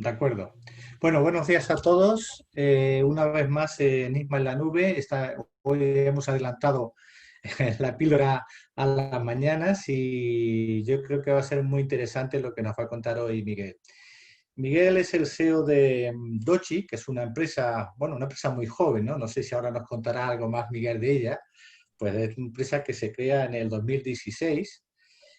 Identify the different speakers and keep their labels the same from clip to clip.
Speaker 1: De acuerdo. Bueno, buenos días a todos. Una vez más en Isma en la Nube. Hoy hemos adelantado la píldora a las mañanas y yo creo que va a ser muy interesante lo que nos va a contar hoy Miguel. Miguel es el CEO de Dochi, que es una empresa, bueno, una empresa muy joven, ¿no? No sé si ahora nos contará algo más Miguel de ella. Pues es una empresa que se crea en el 2016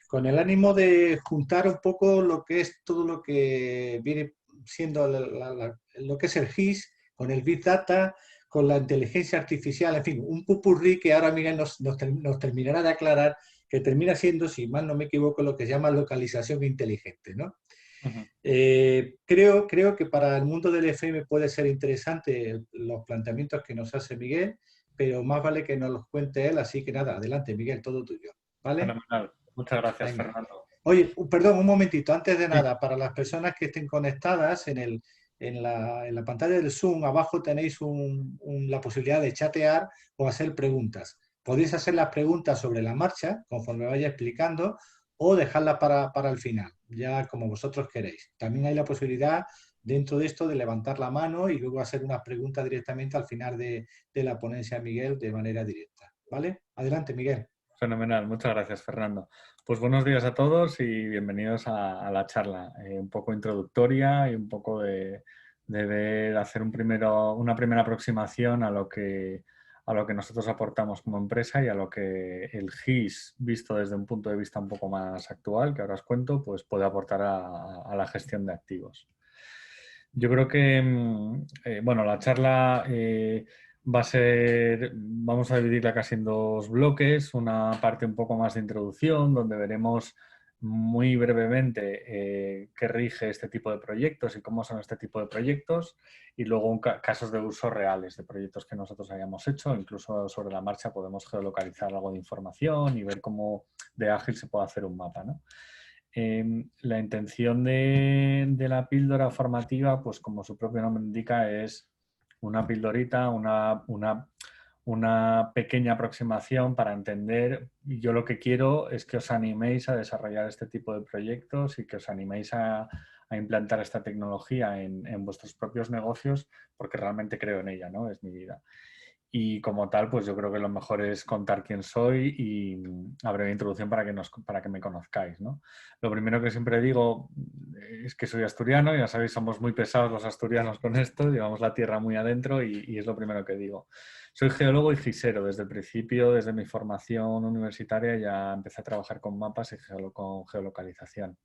Speaker 1: con el ánimo de juntar un poco lo que es todo lo que viene siendo lo que es el GIS, con el Big Data, con la inteligencia artificial, en fin, un popurrí que ahora Miguel nos terminará de aclarar, que termina siendo, si mal no me equivoco, lo que se llama localización inteligente, ¿no?
Speaker 2: Ujú.
Speaker 1: Creo que para el mundo del FM puede ser interesante los planteamientos que nos hace Miguel, pero más vale que nos los cuente él, así que nada, adelante Miguel, todo tuyo, ¿vale?
Speaker 2: Fenomenal. Muchas gracias,
Speaker 1: Venga.
Speaker 2: Fernando.
Speaker 1: Oye, perdón, un momentito, antes de
Speaker 2: Sí.
Speaker 1: nada, para las personas que estén conectadas en la pantalla del Zoom, abajo tenéis la posibilidad de chatear o hacer preguntas. Podéis hacer las preguntas sobre la marcha, conforme vaya explicando, o dejarlas para el final, ya como vosotros queréis. También hay la posibilidad dentro de esto de levantar la mano y luego hacer unas preguntas directamente al final de la ponencia, Miguel, de manera directa. ¿Vale? Adelante, Miguel.
Speaker 2: Fenomenal. Muchas gracias, Fernando. Pues buenos días a todos y bienvenidos a la charla. Un poco introductoria y un poco de hacer una primera aproximación a lo que nosotros aportamos como empresa y a lo que el GIS, visto desde un punto de vista un poco más actual, que ahora os cuento, pues puede aportar a la gestión de activos. Yo creo que, bueno, la charla vamos a dividirla casi en dos bloques, una parte un poco más de introducción, donde veremos muy brevemente qué rige este tipo de proyectos y cómo son este tipo de proyectos, y luego casos de uso reales de proyectos que nosotros hayamos hecho. Incluso sobre la marcha podemos geolocalizar algo de información y ver cómo de ágil se puede hacer un mapa, ¿no? La intención de la píldora formativa, pues como su propio nombre indica, es una pildorita, una pequeña aproximación para entender. Y yo lo que quiero es que os animéis a desarrollar este tipo de proyectos y que os animéis a implantar esta tecnología en vuestros propios negocios, porque realmente creo en ella, ¿no? Es mi vida. Y como tal, pues yo creo que lo mejor es contar quién soy y a breve introducción para que me conozcáis, ¿no? Lo primero que siempre digo es que soy asturiano. Ya sabéis, somos muy pesados los asturianos con esto, llevamos la tierra muy adentro y es lo primero que digo. Soy geólogo y gisero. Desde el principio, desde mi formación universitaria, ya empecé a trabajar con mapas y con geolocalización.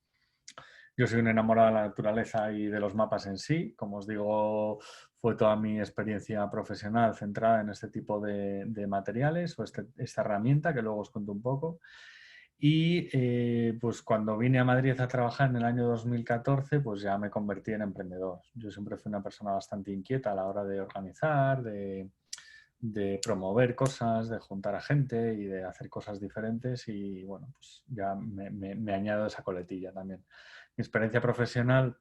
Speaker 2: Yo soy un enamorado de la naturaleza y de los mapas en sí. Como os digo, fue toda mi experiencia profesional centrada en este tipo de materiales o esta herramienta que luego os cuento un poco. Y pues cuando vine a Madrid a trabajar en el año 2014, pues ya me convertí en emprendedor. Yo siempre fui una persona bastante inquieta a la hora de organizar, de promover cosas, de juntar a gente y de hacer cosas diferentes, y bueno, pues ya me añado esa coletilla también. Mi experiencia profesional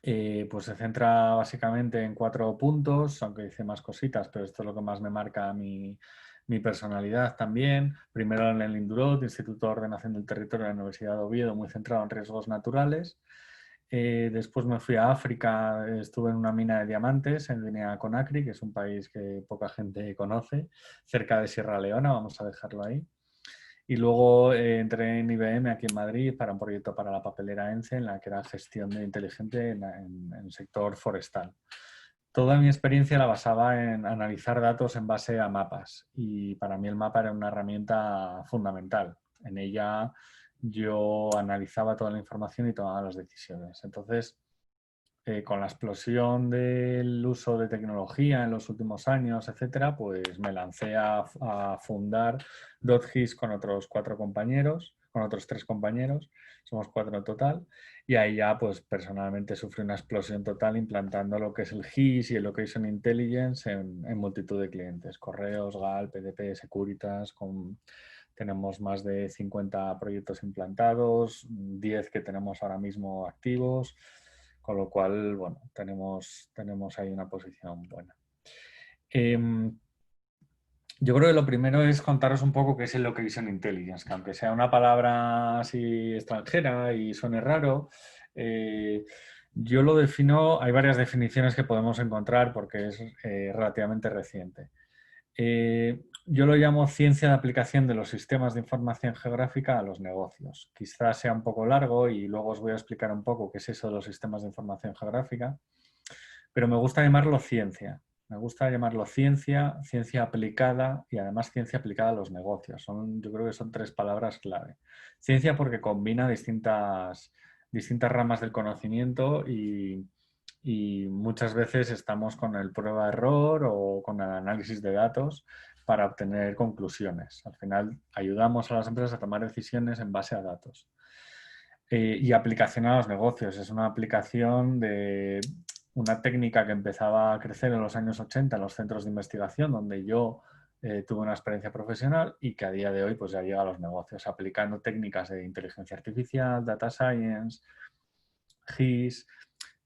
Speaker 2: pues se centra básicamente en 4 puntos, aunque hice más cositas, pero esto es lo que más me marca mi personalidad también. Primero en el INDUROT, Instituto de Ordenación del Territorio de la Universidad de Oviedo, muy centrado en riesgos naturales. Después me fui a África, estuve en una mina de diamantes en Guinea Conakry, que es un país que poca gente conoce, cerca de Sierra Leona, vamos a dejarlo ahí. Y luego entré en IBM aquí en Madrid para un proyecto para la papelera ENCE, en la que era gestión de inteligente en el sector forestal. Toda mi experiencia la basaba en analizar datos en base a mapas, y para mí el mapa era una herramienta fundamental. En ella yo analizaba toda la información y tomaba las decisiones. Entonces, con la explosión del uso de tecnología en los últimos años, etcétera, pues me lancé a fundar DotGIS con otros 4 compañeros, con otros 3 compañeros, somos 4 en total, y ahí ya pues personalmente sufrí una explosión total implantando lo que es el GIS y el Location Intelligence en multitud de clientes, Correos, GAL, PDP, Securitas. Tenemos más de 50 proyectos implantados, 10 que tenemos ahora mismo activos, con lo cual, bueno, tenemos ahí una posición buena. Yo creo que lo primero es contaros un poco qué es el Location Intelligence, que aunque sea una palabra así extranjera y suene raro, Yo lo defino, hay varias definiciones que podemos encontrar porque es relativamente reciente. Yo lo llamo ciencia de aplicación de los sistemas de información geográfica a los negocios. Quizás sea un poco largo y luego os voy a explicar un poco qué es eso de los sistemas de información geográfica, pero me gusta llamarlo ciencia. Me gusta llamarlo ciencia, ciencia aplicada y además ciencia aplicada a los negocios. Yo creo que son tres palabras clave. Ciencia porque combina distintas ramas del conocimiento y muchas veces estamos con el prueba-error o con el análisis de datos para obtener conclusiones. Al final ayudamos a las empresas a tomar decisiones en base a datos. Y aplicación a los negocios. Es una aplicación de una técnica que empezaba a crecer en los años 80 en los centros de investigación, donde yo tuve una experiencia profesional y que a día de hoy pues, ya llega a los negocios, aplicando técnicas de inteligencia artificial, data science, GIS,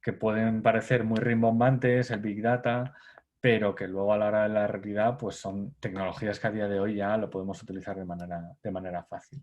Speaker 2: que pueden parecer muy rimbombantes, el Big Data, pero que luego a la hora de la realidad pues son tecnologías que a día de hoy ya lo podemos utilizar de manera fácil.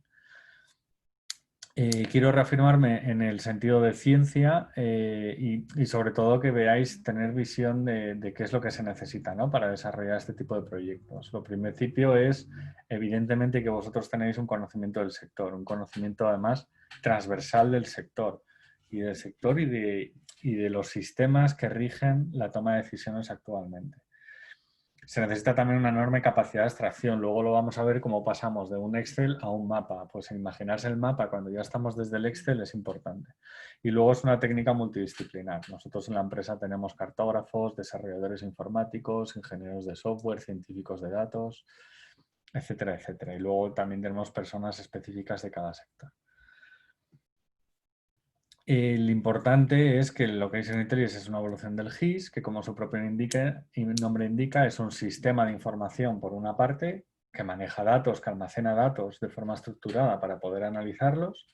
Speaker 2: Quiero reafirmarme en el sentido de ciencia y sobre todo que veáis tener visión de qué es lo que se necesita, ¿no?, para desarrollar este tipo de proyectos. Lo principio es, evidentemente, que vosotros tenéis un conocimiento del sector, un conocimiento además transversal del sector y de los sistemas que rigen la toma de decisiones actualmente. Se necesita también una enorme capacidad de abstracción. Luego lo vamos a ver cómo pasamos de un Excel a un mapa. Pues imaginarse el mapa cuando ya estamos desde el Excel es importante. Y luego es una técnica multidisciplinar. Nosotros en la empresa tenemos cartógrafos, desarrolladores informáticos, ingenieros de software, científicos de datos, etcétera, etcétera. Y luego también tenemos personas específicas de cada sector. Lo importante es que lo que es en Intellis es una evolución del GIS, que como su propio nombre indica, es un sistema de información por una parte que maneja datos, que almacena datos de forma estructurada para poder analizarlos.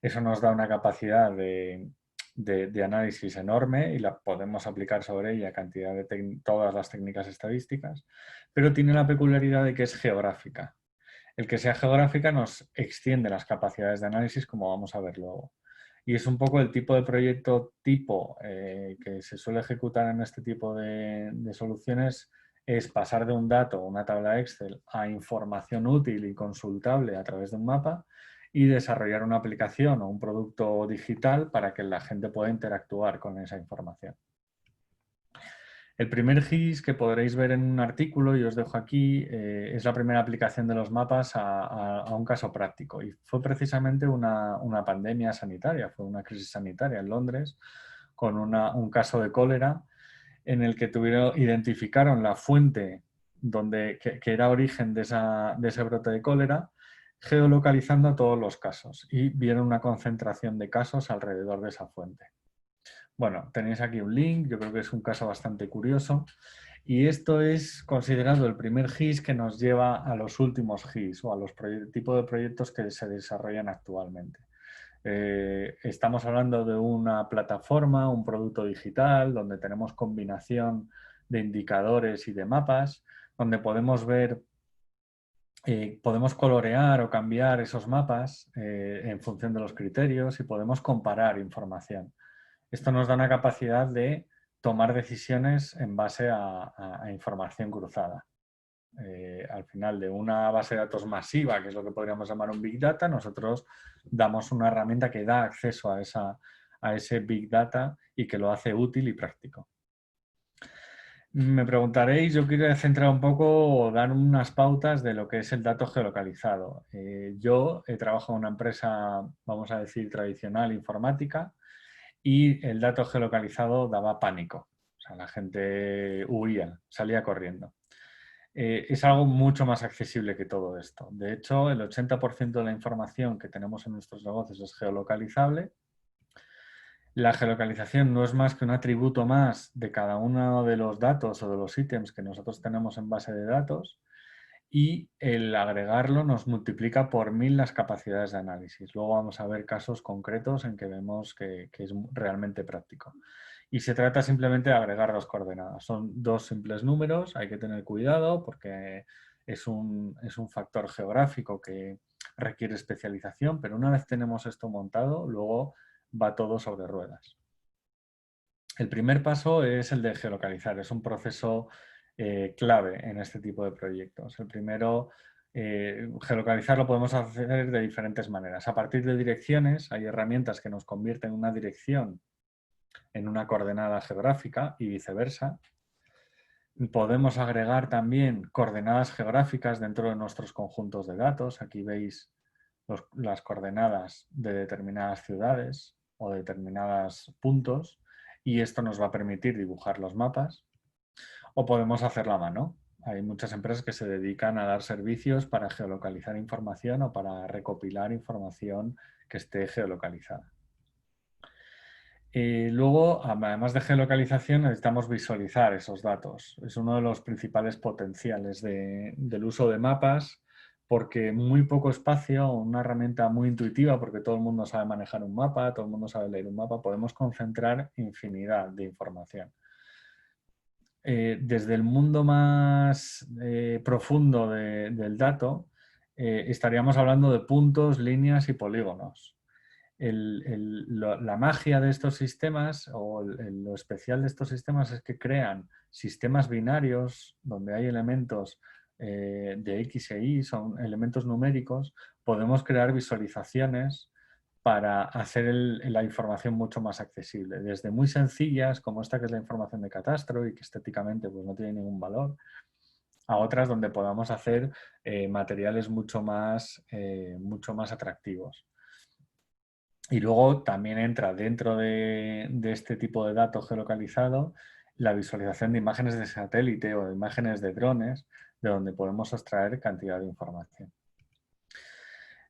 Speaker 2: Eso nos da una capacidad de análisis enorme y la podemos aplicar sobre ella cantidad de todas las técnicas estadísticas, pero tiene la peculiaridad de que es geográfica. El que sea geográfica nos extiende las capacidades de análisis, como vamos a ver luego. Y es un poco el tipo de proyecto que se suele ejecutar en este tipo de soluciones, es pasar de un dato, una tabla Excel, a información útil y consultable a través de un mapa y desarrollar una aplicación o un producto digital para que la gente pueda interactuar con esa información. El primer GIS que podréis ver en un artículo, y os dejo aquí, es la primera aplicación de los mapas a un caso práctico. Y fue precisamente una pandemia sanitaria, fue una crisis sanitaria en Londres, con un caso de cólera en el que identificaron la fuente que era origen de ese brote de cólera, geolocalizando todos los casos y vieron una concentración de casos alrededor de esa fuente. Bueno, tenéis aquí un link, yo creo que es un caso bastante curioso y esto es considerado el primer GIS que nos lleva a los últimos GIS o a los tipos de proyectos que se desarrollan actualmente. Estamos hablando de una plataforma, un producto digital, donde tenemos combinación de indicadores y de mapas, donde podemos ver, podemos colorear o cambiar esos mapas en función de los criterios y podemos comparar información. Esto nos da una capacidad de tomar decisiones en base a información cruzada. Al final de una base de datos masiva, que es lo que podríamos llamar un Big Data, nosotros damos una herramienta que da acceso a ese Big Data y que lo hace útil y práctico. Me preguntaréis, yo quiero centrar un poco o dar unas pautas de lo que es el dato geolocalizado. Yo he trabajado en una empresa, vamos a decir, tradicional informática, y el dato geolocalizado daba pánico. O sea, la gente huía, salía corriendo. Es algo mucho más accesible que todo esto. De hecho, el 80% de la información que tenemos en nuestros negocios es geolocalizable. La geolocalización no es más que un atributo más de cada uno de los datos o de los ítems que nosotros tenemos en base de datos y el agregarlo nos multiplica por 1000 las capacidades de análisis. Luego vamos a ver casos concretos en que vemos que es realmente práctico. Y se trata simplemente de agregar dos coordenadas. Son dos simples números, hay que tener cuidado porque es un factor geográfico que requiere especialización, pero una vez tenemos esto montado, luego va todo sobre ruedas. El primer paso es el de geolocalizar. Es un proceso clave en este tipo de proyectos. El primero, geolocalizar lo podemos hacer de diferentes maneras. A partir de direcciones, hay herramientas que nos convierten una dirección en una coordenada geográfica y viceversa. Podemos agregar también coordenadas geográficas dentro de nuestros conjuntos de datos. Aquí veis las coordenadas de determinadas ciudades o determinados puntos, y esto nos va a permitir dibujar los mapas. O podemos hacerlo a mano. Hay muchas empresas que se dedican a dar servicios para geolocalizar información o para recopilar información que esté geolocalizada. Luego, además de geolocalización, necesitamos visualizar esos datos. Es uno de los principales potenciales del uso de mapas, porque muy poco espacio, una herramienta muy intuitiva, porque todo el mundo sabe manejar un mapa, todo el mundo sabe leer un mapa, podemos concentrar infinidad de información. Desde el mundo más profundo del dato, estaríamos hablando de puntos, líneas y polígonos. La magia de estos sistemas o lo especial de estos sistemas es que crean sistemas binarios donde hay elementos de X e Y, son elementos numéricos. Podemos crear visualizaciones para hacer la información mucho más accesible, desde muy sencillas como esta que es la información de catastro y que estéticamente pues, no tiene ningún valor, a otras donde podamos hacer materiales mucho más atractivos. Y luego también entra dentro de este tipo de datos geolocalizado la visualización de imágenes de satélite o de imágenes de drones, de donde podemos extraer cantidad de información.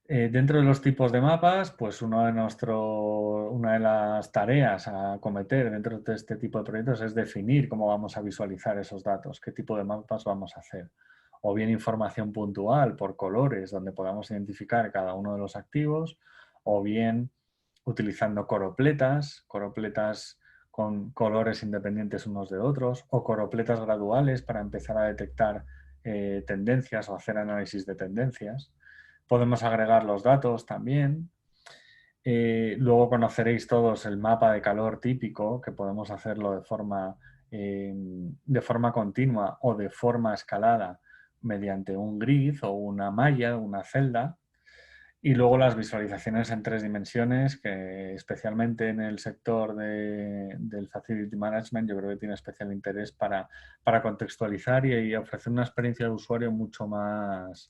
Speaker 2: Dentro de los tipos de mapas, pues una de las tareas a acometer dentro de este tipo de proyectos es definir cómo vamos a visualizar esos datos, qué tipo de mapas vamos a hacer. O bien información puntual por colores, donde podamos identificar cada uno de los activos, o bien utilizando coropletas con colores independientes unos de otros, o coropletas graduales para empezar a detectar tendencias o hacer análisis de tendencias. Podemos agregar los datos también. Luego conoceréis todos el mapa de calor típico, que podemos hacerlo de forma continua o de forma escalada mediante un grid o una malla, una celda. Y luego las visualizaciones en 3 dimensiones, que especialmente en el sector del Facility Management yo creo que tiene especial interés para contextualizar y ofrecer una experiencia de usuario mucho más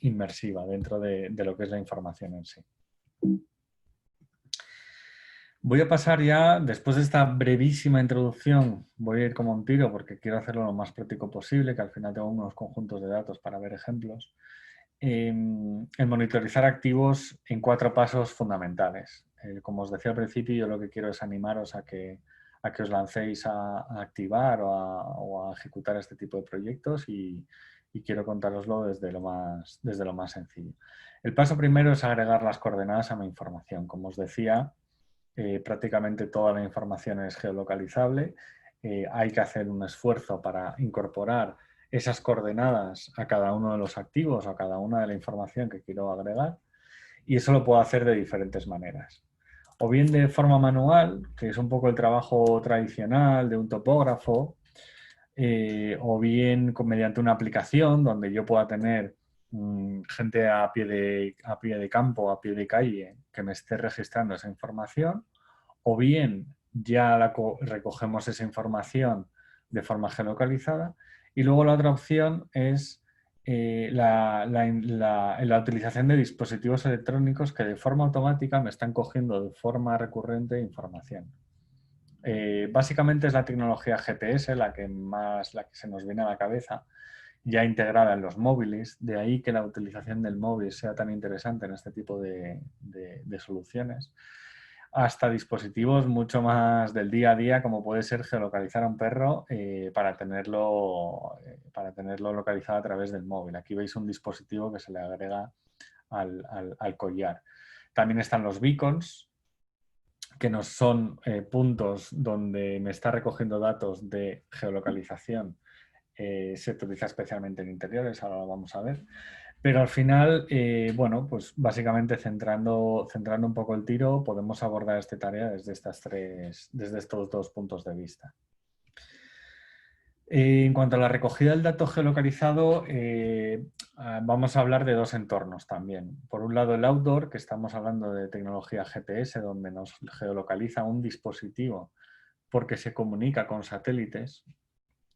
Speaker 2: inmersiva dentro de lo que es la información en sí. Voy a pasar ya, después de esta brevísima introducción, voy a ir como un tiro porque quiero hacerlo lo más práctico posible, que al final tengo unos conjuntos de datos para ver ejemplos. En monitorizar activos en 4 pasos fundamentales. Como os decía al principio, yo lo que quiero es animaros a que os lancéis a activar o a ejecutar este tipo de proyectos y quiero contároslo desde lo más sencillo. El paso primero es agregar las coordenadas a mi información. Como os decía, prácticamente toda la información es geolocalizable. Hay que hacer un esfuerzo para incorporar esas coordenadas a cada uno de los activos o a cada una de la información que quiero agregar, y eso lo puedo hacer de diferentes maneras. O bien de forma manual, que es un poco el trabajo tradicional de un topógrafo, o bien mediante una aplicación donde yo pueda tener gente a pie de campo, a pie de calle, que me esté registrando esa información, o bien ya recogemos esa información de forma geolocalizada. Y luego la otra opción es la utilización de dispositivos electrónicos que de forma automática me están cogiendo de forma recurrente información. Básicamente es la tecnología GPS la que se nos viene a la cabeza, ya integrada en los móviles, de ahí que la utilización del móvil sea tan interesante en este tipo de soluciones, hasta dispositivos mucho más del día a día, como puede ser geolocalizar a un perro para tenerlo localizado a través del móvil. Aquí veis un dispositivo que se le agrega al collar. También están los beacons, que no son puntos donde me está recogiendo datos de geolocalización. Se utiliza especialmente en interiores, ahora lo vamos a ver. Pero al final, bueno, pues básicamente centrando un poco el tiro, podemos abordar esta tarea desde estos dos puntos de vista. En cuanto a la recogida del dato geolocalizado, vamos a hablar de dos entornos también. Por un lado, el outdoor, que estamos hablando de tecnología GPS, donde nos geolocaliza un dispositivo porque se comunica con satélites.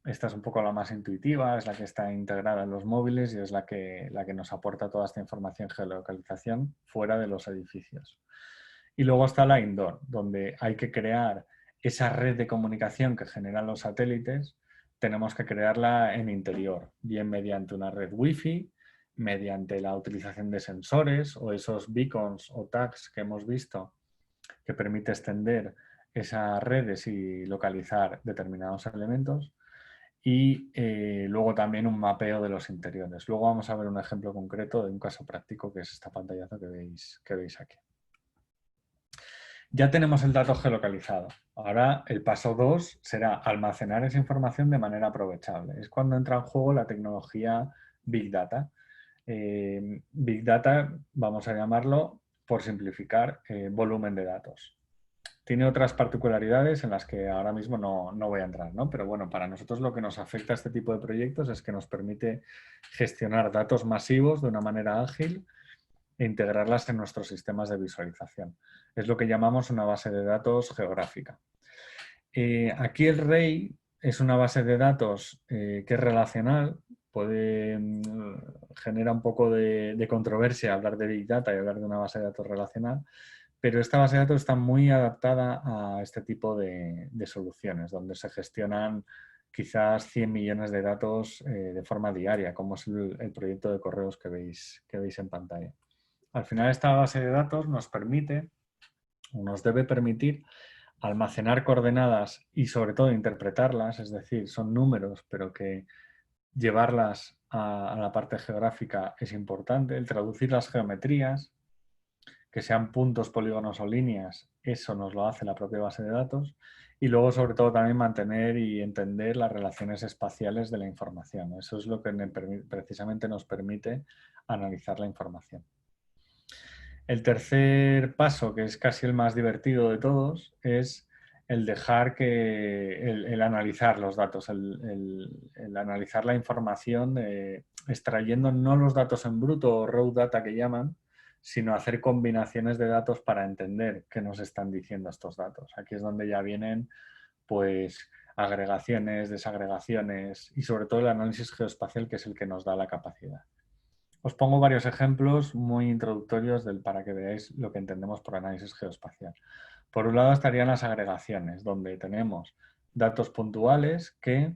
Speaker 2: Esta es un poco la más intuitiva, es la que está integrada en los móviles y es la que nos aporta toda esta información geolocalización fuera de los edificios. Y luego está la indoor, donde hay que crear esa red de comunicación que generan los satélites, tenemos que crearla en interior, bien mediante una red Wi-Fi, mediante la utilización de sensores o esos beacons o tags que hemos visto que permite extender esas redes y localizar determinados elementos y luego también un mapeo de los interiores. Luego vamos a ver un ejemplo concreto de un caso práctico que es esta pantallazo que veis aquí. Ya tenemos el dato geolocalizado. Ahora el paso 2 será almacenar esa información de manera aprovechable. Es cuando entra en juego la tecnología Big Data. Big Data, vamos a llamarlo, por simplificar, volumen de datos. Tiene otras particularidades en las que ahora mismo no voy a entrar, ¿no? Pero bueno, para nosotros lo que nos afecta a este tipo de proyectos es que nos permite gestionar datos masivos de una manera ágil e integrarlas en nuestros sistemas de visualización. Es lo que llamamos una base de datos geográfica. Aquí el rey es una base de datos que es relacional, genera un poco de controversia hablar de Big Data y hablar de una base de datos relacional, pero esta base de datos está muy adaptada a este tipo de soluciones, donde se gestionan quizás 100 millones de datos de forma diaria, como es el proyecto de correos que veis en pantalla. Al final, esta base de datos nos permite, o nos debe permitir, almacenar coordenadas y sobre todo interpretarlas, es decir, son números, pero que llevarlas a la parte geográfica es importante, el traducir las geometrías, que sean puntos, polígonos o líneas, eso nos lo hace la propia base de datos. Y luego, sobre todo, también mantener y entender las relaciones espaciales de la información. Eso es lo que precisamente nos permite analizar la información. El tercer paso, que es casi el más divertido de todos, es el dejar el analizar los datos, el analizar la información, extrayendo no los datos en bruto o raw data que llaman, sino hacer combinaciones de datos para entender qué nos están diciendo estos datos. Aquí es donde ya vienen pues agregaciones, desagregaciones y sobre todo el análisis geoespacial, que es el que nos da la capacidad. Os pongo varios ejemplos muy introductorios para que veáis lo que entendemos por análisis geoespacial. Por un lado estarían las agregaciones, donde tenemos datos puntuales que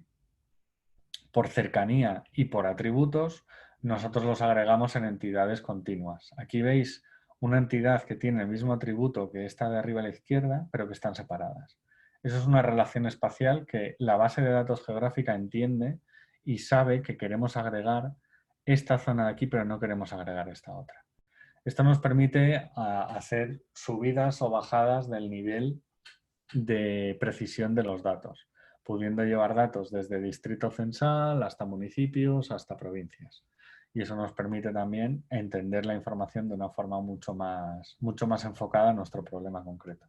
Speaker 2: por cercanía y por atributos nosotros los agregamos en entidades continuas. Aquí veis una entidad que tiene el mismo atributo que esta de arriba a la izquierda, pero que están separadas. Eso es una relación espacial que la base de datos geográfica entiende y sabe que queremos agregar esta zona de aquí, pero no queremos agregar esta otra. Esto nos permite hacer subidas o bajadas del nivel de precisión de los datos, pudiendo llevar datos desde distrito censal hasta municipios, hasta provincias. Y eso nos permite también entender la información de una forma mucho más enfocada a nuestro problema concreto.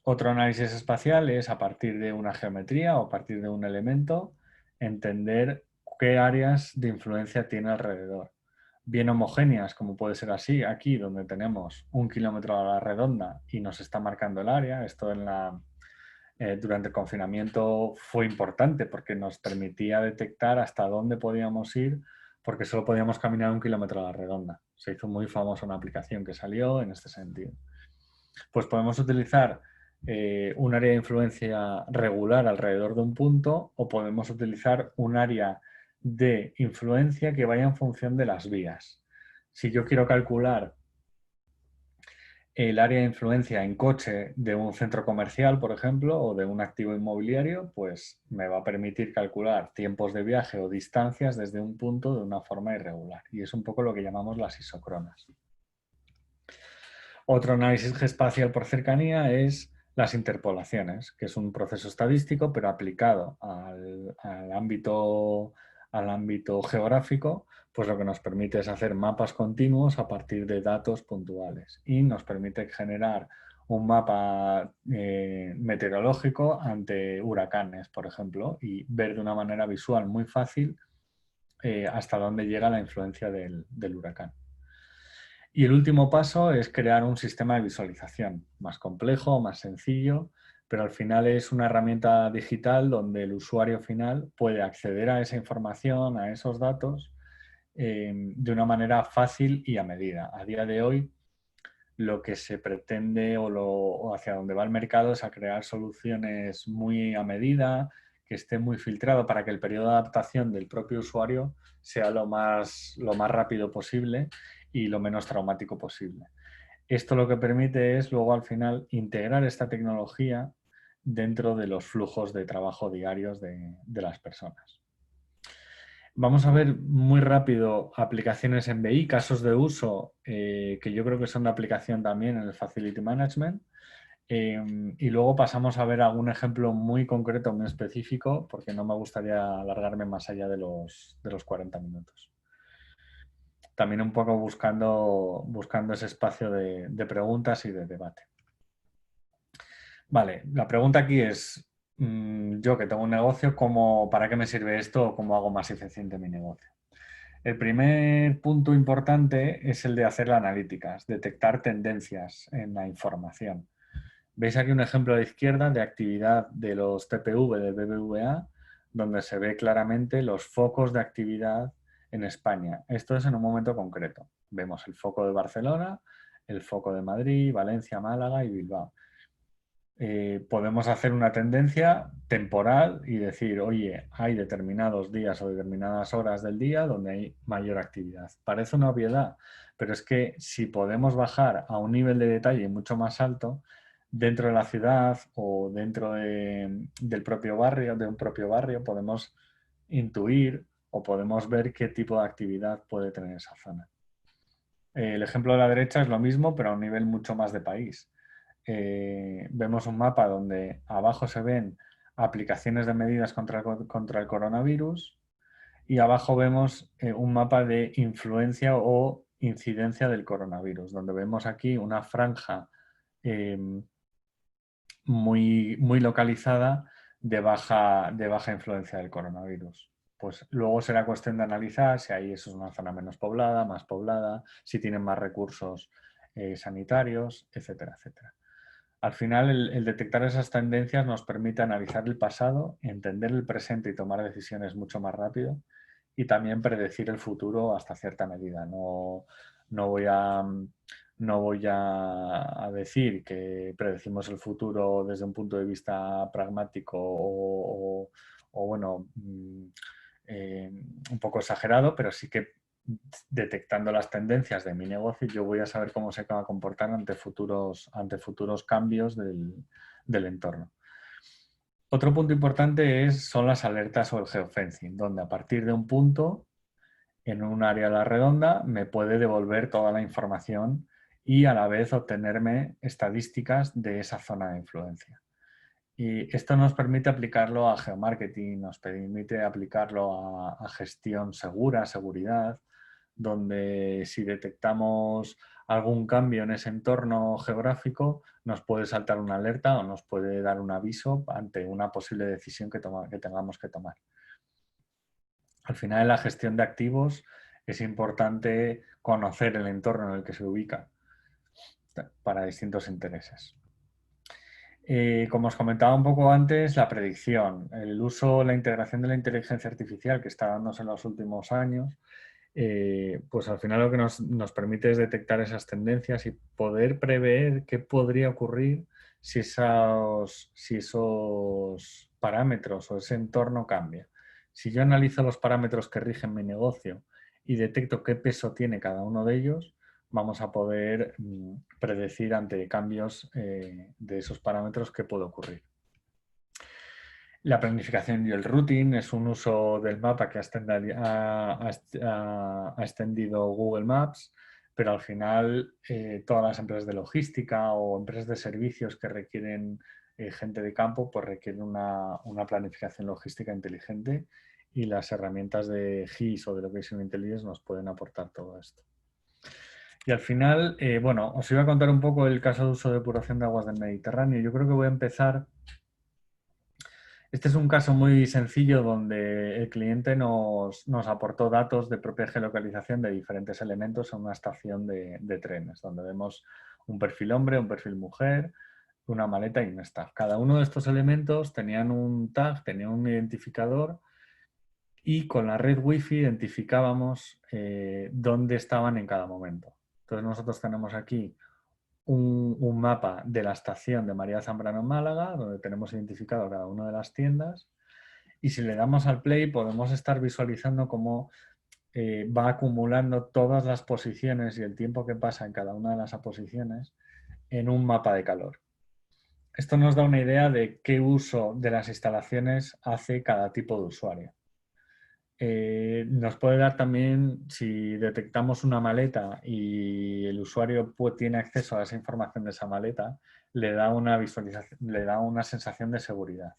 Speaker 2: Otro análisis espacial es, a partir de una geometría o a partir de un elemento, entender qué áreas de influencia tiene alrededor. Bien homogéneas, como puede ser así, aquí donde tenemos 1 kilómetro a la redonda y nos está marcando el área. Esto durante el confinamiento fue importante porque nos permitía detectar hasta dónde podíamos ir, porque solo podíamos caminar 1 kilómetro a la redonda. Se hizo muy famosa una aplicación que salió en este sentido. Pues podemos utilizar un área de influencia regular alrededor de un punto, o podemos utilizar un área de influencia que vaya en función de las vías. Si yo quiero calcular el área de influencia en coche de un centro comercial, por ejemplo, o de un activo inmobiliario, pues me va a permitir calcular tiempos de viaje o distancias desde un punto de una forma irregular. Y es un poco lo que llamamos las isócronas. Otro análisis geoespacial por cercanía es las interpolaciones, que es un proceso estadístico, pero aplicado al ámbito al ámbito geográfico, pues lo que nos permite es hacer mapas continuos a partir de datos puntuales y nos permite generar un mapa meteorológico ante huracanes, por ejemplo, y ver de una manera visual muy fácil hasta dónde llega la influencia del huracán. Y el último paso es crear un sistema de visualización más complejo, más sencillo, pero al final es una herramienta digital donde el usuario final puede acceder a esa información, a esos datos, de una manera fácil y a medida. A día de hoy, lo que se pretende o hacia donde va el mercado es a crear soluciones muy a medida, que esté muy filtrado para que el periodo de adaptación del propio usuario sea lo más rápido posible y lo menos traumático posible. Esto lo que permite es luego al final integrar esta tecnología dentro de los flujos de trabajo diarios de las personas. Vamos a ver muy rápido aplicaciones en BI, casos de uso que yo creo que son de aplicación también en el Facility Management. Y luego pasamos a ver algún ejemplo muy concreto, muy específico, porque no me gustaría alargarme más allá de los 40 minutos. También un poco buscando ese espacio de preguntas y de debate. Vale, la pregunta aquí es, yo que tengo un negocio, ¿para qué me sirve esto o cómo hago más eficiente mi negocio? El primer punto importante es el de hacer analíticas, detectar tendencias en la información. Veis aquí un ejemplo a la izquierda de actividad de los TPV de BBVA, donde se ve claramente los focos de actividad en España. Esto es en un momento concreto. Vemos el foco de Barcelona, el foco de Madrid, Valencia, Málaga y Bilbao. Podemos hacer una tendencia temporal y decir, oye, hay determinados días o determinadas horas del día donde hay mayor actividad. Parece una obviedad, pero es que si podemos bajar a un nivel de detalle mucho más alto, dentro de la ciudad o dentro del propio barrio, de un propio barrio, podemos intuir o podemos ver qué tipo de actividad puede tener esa zona. El ejemplo de la derecha es lo mismo, pero a un nivel mucho más de país. Vemos un mapa donde abajo se ven aplicaciones de medidas contra el coronavirus y abajo vemos un mapa de influencia o incidencia del coronavirus, donde vemos aquí una franja muy localizada de baja influencia del coronavirus. Pues luego será cuestión de analizar si ahí eso es una zona menos poblada, más poblada, si tienen más recursos sanitarios, etcétera, etcétera. Al final, el detectar esas tendencias nos permite analizar el pasado, entender el presente y tomar decisiones mucho más rápido y también predecir el futuro hasta cierta medida. No voy a decir que predecimos el futuro desde un punto de vista pragmático o bueno, un poco exagerado, pero sí que detectando las tendencias de mi negocio, yo voy a saber cómo se va a comportar ante futuros cambios del entorno. Otro punto importante son las alertas o el geofencing, donde a partir de un punto en un área a la redonda me puede devolver toda la información y a la vez obtenerme estadísticas de esa zona de influencia. Y esto nos permite aplicarlo a geomarketing, nos permite aplicarlo a gestión segura, seguridad, donde si detectamos algún cambio en ese entorno geográfico, nos puede saltar una alerta o nos puede dar un aviso ante una posible decisión que tengamos que tomar. Al final, en la gestión de activos es importante conocer el entorno en el que se ubica para distintos intereses. Como os comentaba un poco antes, la predicción, el uso, la integración de la inteligencia artificial que está dándose en los últimos años, pues al final lo que nos permite es detectar esas tendencias y poder prever qué podría ocurrir si esos parámetros o ese entorno cambia. Si yo analizo los parámetros que rigen mi negocio y detecto qué peso tiene cada uno de ellos, vamos a poder predecir ante cambios de esos parámetros qué puede ocurrir. La planificación y el routing es un uso del mapa que ha extendido Google Maps, pero al final todas las empresas de logística o empresas de servicios que requieren gente de campo, pues requieren una planificación logística inteligente y las herramientas de GIS o de Location Intelligence nos pueden aportar todo esto. Y al final, bueno, os iba a contar un poco el caso de uso de depuración de aguas del Mediterráneo. Yo creo que voy a empezar. Este es un caso muy sencillo donde el cliente nos aportó datos de propia geolocalización de diferentes elementos en una estación de trenes, donde vemos un perfil hombre, un perfil mujer, una maleta y un staff. Cada uno de estos elementos tenían un tag, tenían un identificador y con la red Wi-Fi identificábamos dónde estaban en cada momento. Entonces nosotros tenemos aquí un mapa de la estación de María Zambrano en Málaga, donde tenemos identificado cada una de las tiendas, y si le damos al play podemos estar visualizando cómo va acumulando todas las posiciones y el tiempo que pasa en cada una de las posiciones en un mapa de calor. Esto nos da una idea de qué uso de las instalaciones hace cada tipo de usuario. Nos puede dar también, si detectamos una maleta y el usuario tiene acceso a esa información de esa maleta, le da una visualización, le da una sensación de seguridad.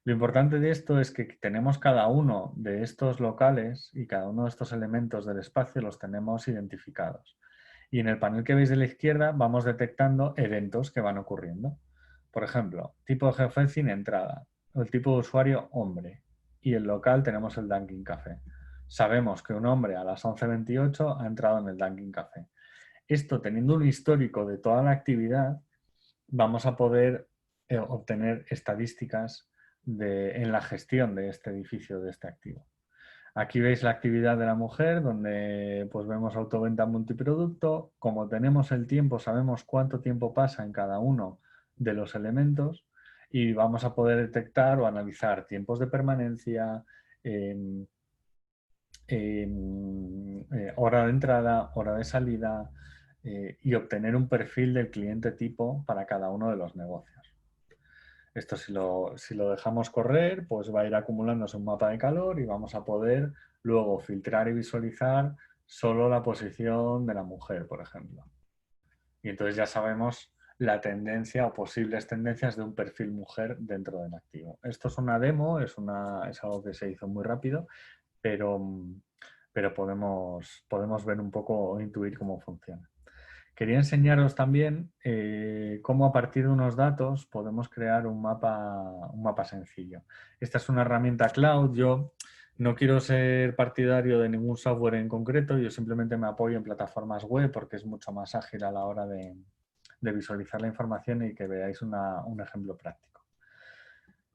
Speaker 2: Lo importante de esto es que tenemos cada uno de estos locales y cada uno de estos elementos del espacio los tenemos identificados. Y en el panel que veis de la izquierda vamos detectando eventos que van ocurriendo. Por ejemplo, tipo de geofencing entrada, el tipo de usuario hombre y el local tenemos el Dunkin' Café. Sabemos que un hombre a las 11:28 ha entrado en el Dunkin' Café. Esto teniendo un histórico de toda la actividad, vamos a poder obtener estadísticas en la gestión de este edificio, de este activo. Aquí veis la actividad de la mujer, donde pues vemos autoventa multiproducto. Como tenemos el tiempo, sabemos cuánto tiempo pasa en cada uno de los elementos y vamos a poder detectar o analizar tiempos de permanencia, hora de entrada, hora de salida y obtener un perfil del cliente tipo para cada uno de los negocios. Esto si lo dejamos correr, pues va a ir acumulándose un mapa de calor y vamos a poder luego filtrar y visualizar solo la posición de la mujer, por ejemplo. Y entonces ya sabemos la tendencia o posibles tendencias de un perfil mujer dentro del activo. Esto es una demo, es algo que se hizo muy rápido, pero podemos ver un poco o intuir cómo funciona. Quería enseñaros también cómo a partir de unos datos podemos crear un mapa sencillo. Esta es una herramienta cloud. Yo no quiero ser partidario de ningún software en concreto, yo simplemente me apoyo en plataformas web porque es mucho más ágil a la hora de visualizar la información y que veáis un ejemplo práctico.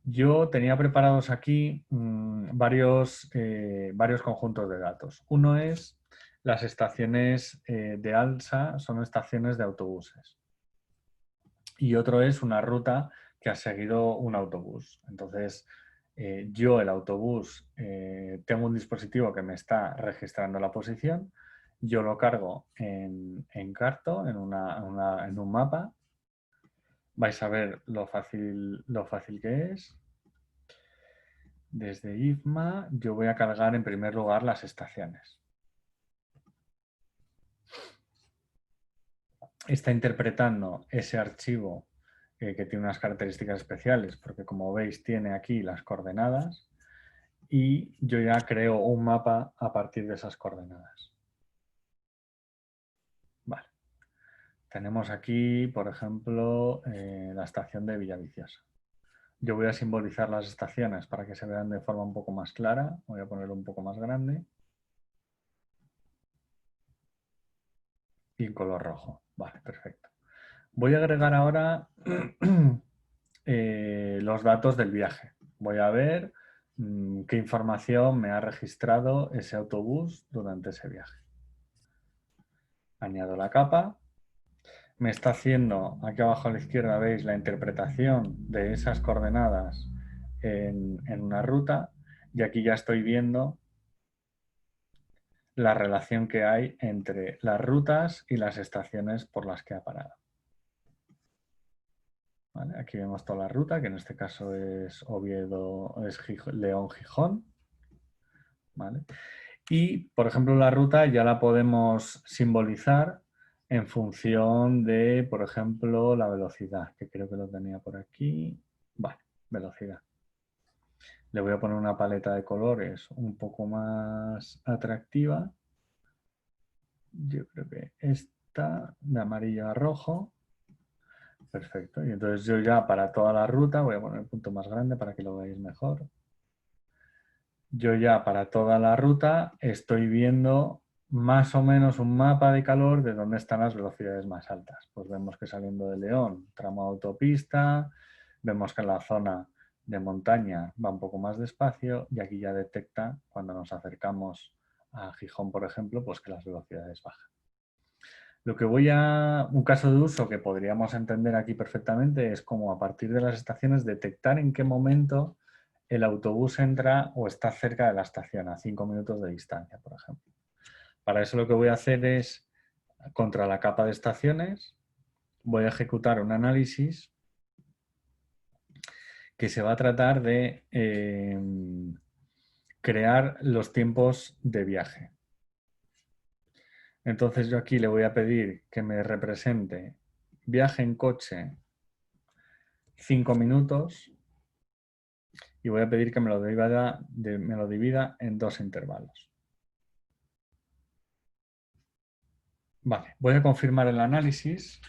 Speaker 2: Yo tenía preparados aquí varios conjuntos de datos. Uno es las estaciones de ALSA, son estaciones de autobuses. Y otro es una ruta que ha seguido un autobús. Entonces, yo, el autobús, tengo un dispositivo que me está registrando la posición. Yo lo cargo en Carto, en un mapa. Vais a ver lo fácil que es. Desde IFMA yo voy a cargar en primer lugar las estaciones. Está interpretando ese archivo que tiene unas características especiales porque como veis tiene aquí las coordenadas y yo ya creo un mapa a partir de esas coordenadas. Vale. Tenemos aquí, por ejemplo, la estación de Villaviciosa. Yo voy a simbolizar las estaciones para que se vean de forma un poco más clara. Voy a ponerlo un poco más grande. Y en color rojo. Vale, perfecto. Voy a agregar ahora los datos del viaje. Voy a ver qué información me ha registrado ese autobús durante ese viaje. Añado la capa. Me está haciendo, aquí abajo a la izquierda veis la interpretación de esas coordenadas en una ruta y aquí ya estoy viendo la relación que hay entre las rutas y las estaciones por las que ha parado. ¿Vale? Aquí vemos toda la ruta, que en este caso es Oviedo, es León-Gijón. ¿Vale? Y, por ejemplo, la ruta ya la podemos simbolizar en función de, por ejemplo, la velocidad, que creo que lo tenía por aquí. Vale, velocidad. Le voy a poner una paleta de colores un poco más atractiva. Yo creo que esta, de amarillo a rojo. Perfecto. Y entonces yo ya para toda la ruta, voy a poner el punto más grande para que lo veáis mejor. Yo ya para toda la ruta estoy viendo más o menos un mapa de calor de dónde están las velocidades más altas. Pues vemos que saliendo de León, tramo de autopista, vemos que en la zona de montaña va un poco más despacio y aquí ya detecta cuando nos acercamos a Gijón, por ejemplo, pues que las velocidades bajan. Un caso de uso que podríamos entender aquí perfectamente es como a partir de las estaciones detectar en qué momento el autobús entra o está cerca de la estación, a 5 minutos de distancia, por ejemplo. Para eso lo que voy a hacer es, contra la capa de estaciones, voy a ejecutar un análisis que se va a tratar de crear los tiempos de viaje. Entonces yo aquí le voy a pedir que me represente viaje en coche 5 minutos y voy a pedir que me lo divida en 2 intervalos. Vale, voy a confirmar el análisis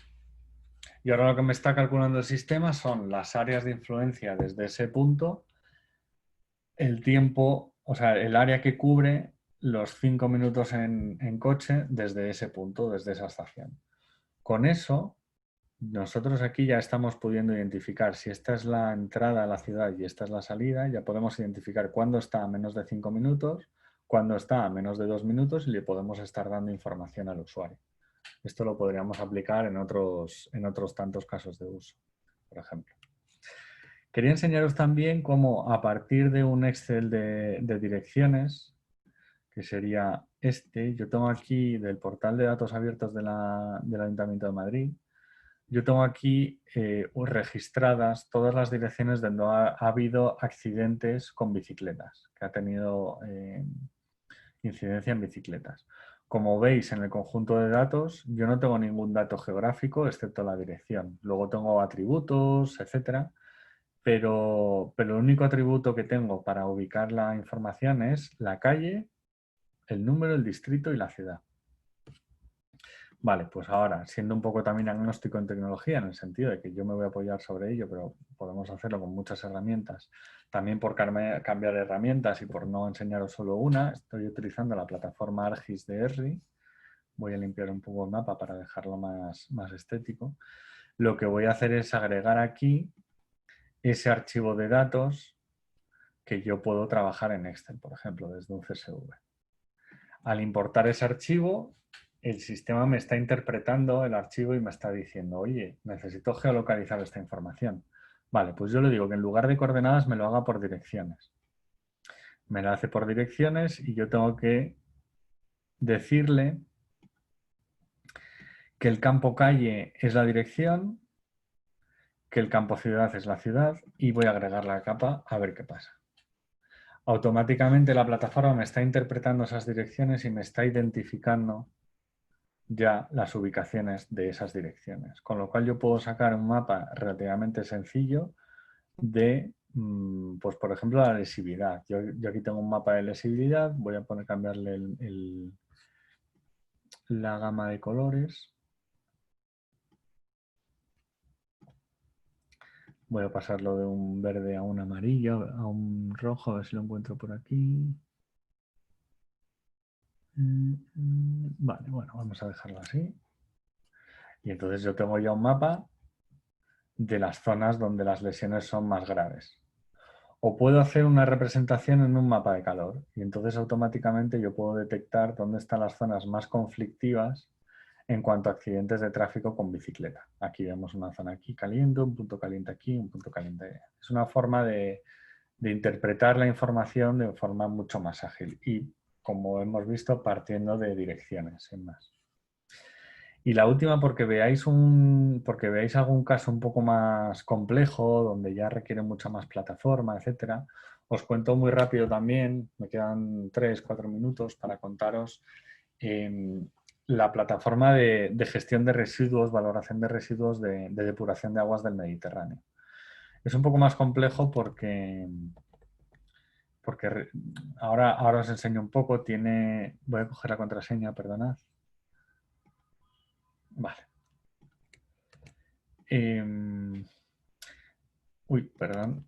Speaker 2: y ahora lo que me está calculando el sistema son las áreas de influencia desde ese punto, el tiempo, o sea, el área que cubre los 5 minutos en coche desde ese punto, desde esa estación. Con eso, nosotros aquí ya estamos pudiendo identificar si esta es la entrada a la ciudad y esta es la salida, ya podemos identificar cuándo está a menos de 5 minutos, cuándo está a menos de 2 minutos y le podemos estar dando información al usuario. Esto lo podríamos aplicar en otros tantos casos de uso, por ejemplo. Quería enseñaros también cómo a partir de un Excel de direcciones, que sería este, yo tengo aquí del portal de datos abiertos del Ayuntamiento de Madrid, yo tengo aquí registradas todas las direcciones donde ha habido accidentes con bicicletas, que ha tenido incidencia en bicicletas. Como veis en el conjunto de datos, yo no tengo ningún dato geográfico excepto la dirección. Luego tengo atributos, etcétera, pero el único atributo que tengo para ubicar la información es la calle, el número, el distrito y la ciudad. Vale, pues ahora, siendo un poco también agnóstico en tecnología, en el sentido de que yo me voy a apoyar sobre ello, pero podemos hacerlo con muchas herramientas. También por cambiar herramientas y por no enseñaros solo una, estoy utilizando la plataforma Argis de Esri. Voy a limpiar un poco el mapa para dejarlo más estético. Lo que voy a hacer es agregar aquí ese archivo de datos que yo puedo trabajar en Excel, por ejemplo, desde un CSV. Al importar ese archivo, el sistema me está interpretando el archivo y me está diciendo, oye, necesito geolocalizar esta información. Vale, pues yo le digo que en lugar de coordenadas me lo haga por direcciones. Me lo hace por direcciones y yo tengo que decirle que el campo calle es la dirección, que el campo ciudad es la ciudad y voy a agregar la capa a ver qué pasa. Automáticamente la plataforma me está interpretando esas direcciones y me está identificando ya las ubicaciones de esas direcciones. Con lo cual yo puedo sacar un mapa relativamente sencillo de, pues por ejemplo, la lesividad. Yo aquí tengo un mapa de lesividad, voy a cambiarle la gama de colores. Voy a pasarlo de un verde a un amarillo, a un rojo, a ver si lo encuentro por aquí. Vale, bueno, vamos a dejarlo así. Y entonces yo tengo ya un mapa de las zonas donde las lesiones son más graves. O puedo hacer una representación en un mapa de calor y entonces automáticamente yo puedo detectar dónde están las zonas más conflictivas en cuanto a accidentes de tráfico con bicicleta. Aquí vemos una zona aquí caliente, un punto caliente aquí, un punto caliente allá. Es una forma de interpretar la información de forma mucho más ágil y, como hemos visto, partiendo de direcciones, sin más. Y la última, porque veáis algún caso un poco más complejo, donde ya requiere mucha más plataforma, etcétera, os cuento muy rápido también, me quedan 3-4 minutos para contaros la plataforma de gestión de residuos, valoración de residuos de depuración de aguas del Mediterráneo. Es un poco más complejo porque porque ahora os enseño un poco. Voy a coger la contraseña, perdonad. Vale. Uy, perdón,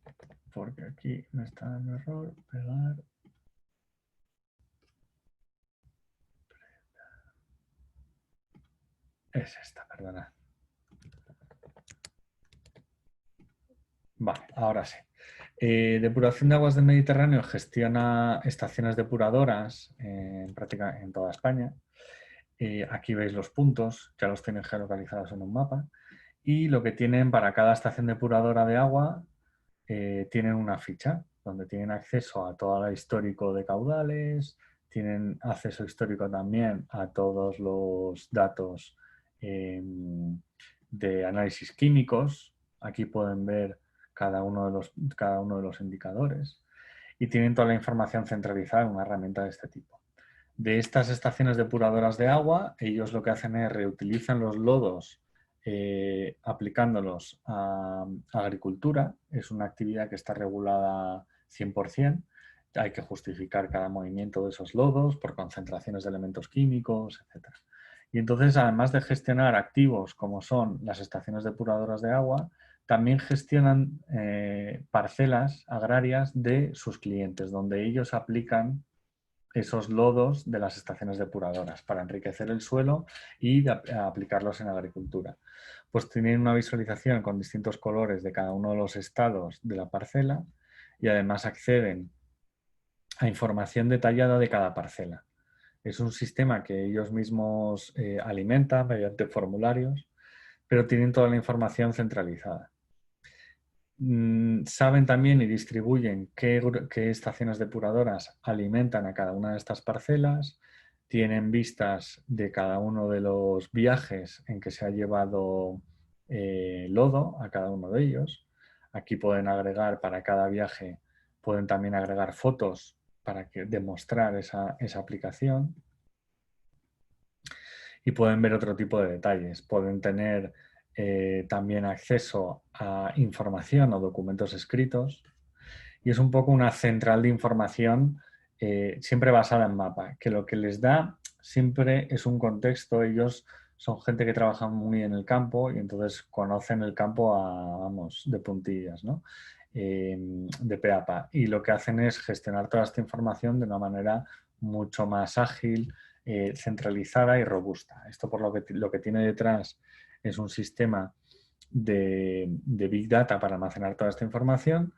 Speaker 2: porque aquí me está dando error. Pegar. Es esta, perdonad. Vale, ahora sí. Depuración de Aguas del Mediterráneo gestiona estaciones depuradoras prácticamente en toda España. Aquí veis los puntos, ya los tienen geolocalizados en un mapa. Y lo que tienen para cada estación depuradora de agua, tienen una ficha donde tienen acceso a todo el histórico de caudales, tienen acceso histórico también a todos los datos de análisis químicos. Aquí pueden ver cada uno de los indicadores y tienen toda la información centralizada en una herramienta de este tipo. De estas estaciones depuradoras de agua, ellos lo que hacen es reutilizan los lodos aplicándolos a agricultura. Es una actividad que está regulada 100%. Hay que justificar cada movimiento de esos lodos por concentraciones de elementos químicos, etc. Y entonces, además de gestionar activos como son las estaciones depuradoras de agua, también gestionan parcelas agrarias de sus clientes, donde ellos aplican esos lodos de las estaciones depuradoras para enriquecer el suelo y aplicarlos en agricultura. Pues tienen una visualización con distintos colores de cada uno de los estados de la parcela y además acceden a información detallada de cada parcela. Es un sistema que ellos mismos alimentan mediante formularios, pero tienen toda la información centralizada. Saben también y distribuyen qué estaciones depuradoras alimentan a cada una de estas parcelas, tienen vistas de cada uno de los viajes en que se ha llevado lodo a cada uno de ellos. Aquí pueden agregar para cada viaje, pueden también agregar fotos para demostrar esa aplicación y pueden ver otro tipo de detalles. Pueden tener también acceso a información o documentos escritos y es un poco una central de información siempre basada en mapa, que lo que les da siempre es un contexto. Ellos son gente que trabaja muy en el campo y entonces conocen el campo de puntillas, ¿no? De pe a pa. Y lo que hacen es gestionar toda esta información de una manera mucho más ágil, centralizada y robusta. Esto por lo que tiene detrás es un sistema de Big Data para almacenar toda esta información.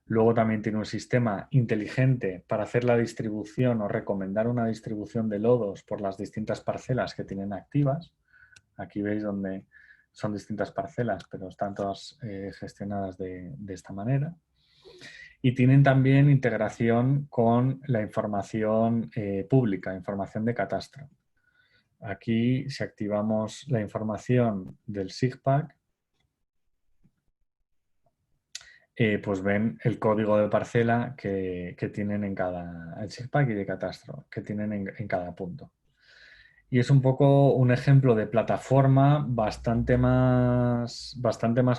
Speaker 2: Luego también tiene un sistema inteligente para hacer la distribución o recomendar una distribución de lodos por las distintas parcelas que tienen activas. Aquí veis donde son distintas parcelas, pero están todas gestionadas de esta manera. Y tienen también integración con la información pública, información de catastro. Aquí, si activamos la información del SIGPAC, pues ven el código de parcela que tienen en el SIGPAC y de catastro que tienen en cada punto. Y es un poco un ejemplo de plataforma bastante más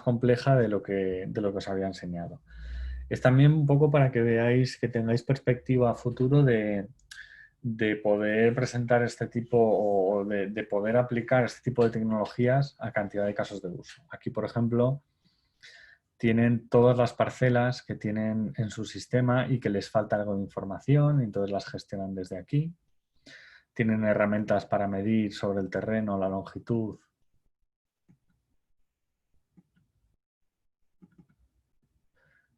Speaker 2: compleja de lo que os había enseñado. Es también un poco para que veáis, que tengáis perspectiva a futuro de poder presentar este tipo o de poder aplicar este tipo de tecnologías a cantidad de casos de uso. Aquí, por ejemplo, tienen todas las parcelas que tienen en su sistema y que les falta algo de información, y entonces las gestionan desde aquí. Tienen herramientas para medir sobre el terreno la longitud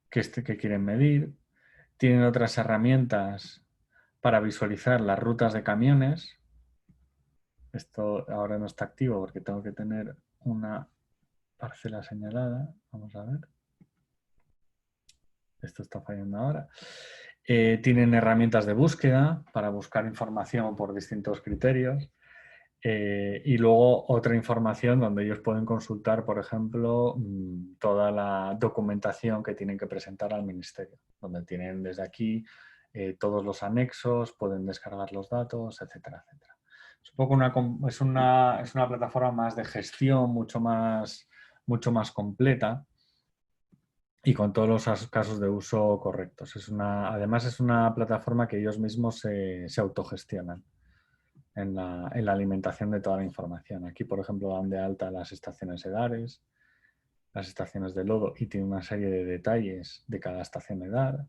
Speaker 2: que quieren medir. Tienen otras herramientas para visualizar las rutas de camiones. Esto ahora no está activo porque tengo que tener una parcela señalada. Vamos a ver. Esto está fallando ahora. Tienen herramientas de búsqueda para buscar información por distintos criterios. Y luego otra información donde ellos pueden consultar, por ejemplo, toda la documentación que tienen que presentar al ministerio, donde tienen desde aquí todos los anexos, pueden descargar los datos, etcétera, etcétera. Es un poco es una plataforma más de gestión, mucho más completa, y con todos los casos de uso correctos. Además es una plataforma que ellos mismos se autogestionan en la alimentación de toda la información. Aquí, por ejemplo, dan de alta las estaciones EDARES, las estaciones de lodo y tiene una serie de detalles de cada estación EDAR,